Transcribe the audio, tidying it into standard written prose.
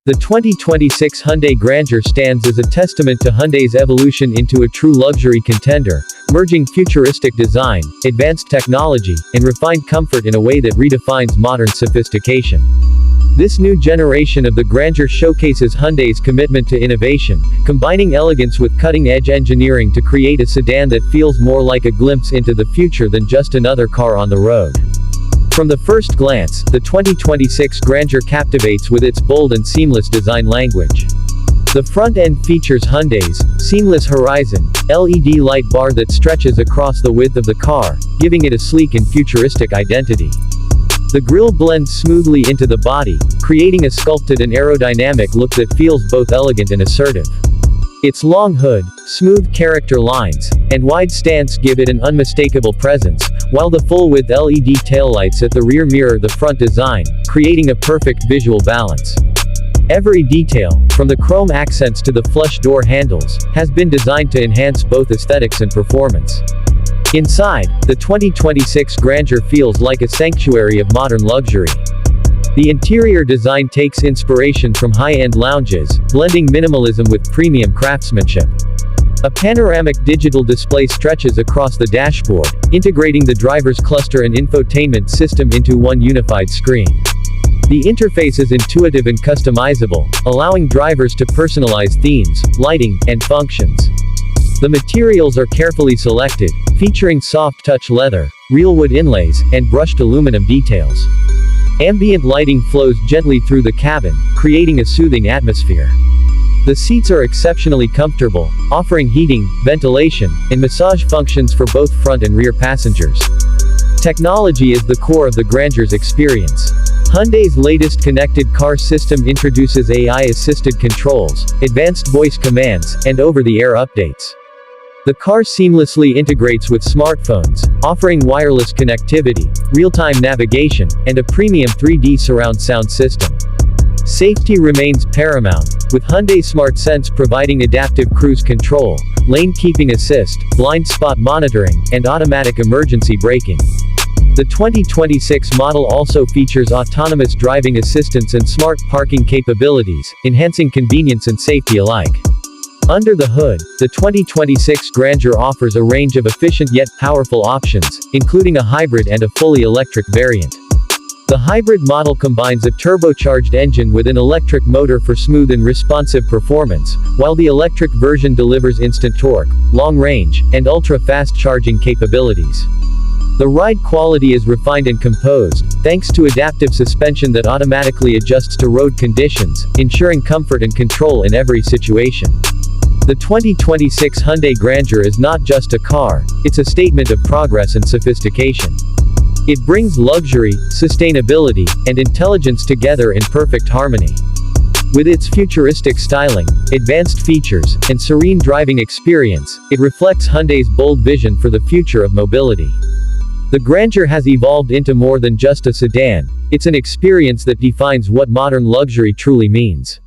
The 2026 Hyundai Grandeur stands as a testament to Hyundai's evolution into a true luxury contender, merging futuristic design, advanced technology, and refined comfort in a way that redefines modern sophistication. This new generation of the Grandeur showcases Hyundai's commitment to innovation, combining elegance with cutting-edge engineering to create a sedan that feels more like a glimpse into the future than just another car on the road. From the first glance, the 2026 Grandeur captivates with its bold and seamless design language. The front end features Hyundai's seamless horizon LED light bar that stretches across the width of the car, giving it a sleek and futuristic identity. The grille blends smoothly into the body, creating a sculpted and aerodynamic look that feels both elegant and assertive. Its long hood, smooth character lines, and wide stance give it an unmistakable presence, while the full-width LED taillights at the rear mirror the front design, creating a perfect visual balance. Every detail, from the chrome accents to the flush door handles, has been designed to enhance both aesthetics and performance. Inside, the 2026 Grandeur feels like a sanctuary of modern luxury. The interior design takes inspiration from high-end lounges, blending minimalism with premium craftsmanship. A panoramic digital display stretches across the dashboard, integrating the driver's cluster and infotainment system into one unified screen. The interface is intuitive and customizable, allowing drivers to personalize themes, lighting, and functions. The materials are carefully selected, featuring soft-touch leather, real wood inlays, and brushed aluminum details. Ambient lighting flows gently through the cabin, creating a soothing atmosphere. The seats are exceptionally comfortable, offering heating, ventilation, and massage functions for both front and rear passengers. Technology is the core of the Grandeur's experience. Hyundai's latest connected car system introduces AI-assisted controls, advanced voice commands, and over-the-air updates. The car seamlessly integrates with smartphones, offering wireless connectivity, real-time navigation, and a premium 3D surround sound system. Safety remains paramount, with Hyundai Smart Sense providing adaptive cruise control, lane keeping assist, blind spot monitoring, and automatic emergency braking. The 2026 model also features autonomous driving assistance and smart parking capabilities, enhancing convenience and safety alike. Under the hood, the 2026 Grandeur offers a range of efficient yet powerful options, including a hybrid and a fully electric variant. The hybrid model combines a turbocharged engine with an electric motor for smooth and responsive performance, while the electric version delivers instant torque, long range, and ultra-fast charging capabilities. The ride quality is refined and composed, thanks to adaptive suspension that automatically adjusts to road conditions, ensuring comfort and control in every situation. The 2026 Hyundai Grandeur is not just a car, it's a statement of progress and sophistication. It brings luxury, sustainability, and intelligence together in perfect harmony. With its futuristic styling, advanced features, and serene driving experience, it reflects Hyundai's bold vision for the future of mobility. The Grandeur has evolved into more than just a sedan, it's an experience that defines what modern luxury truly means.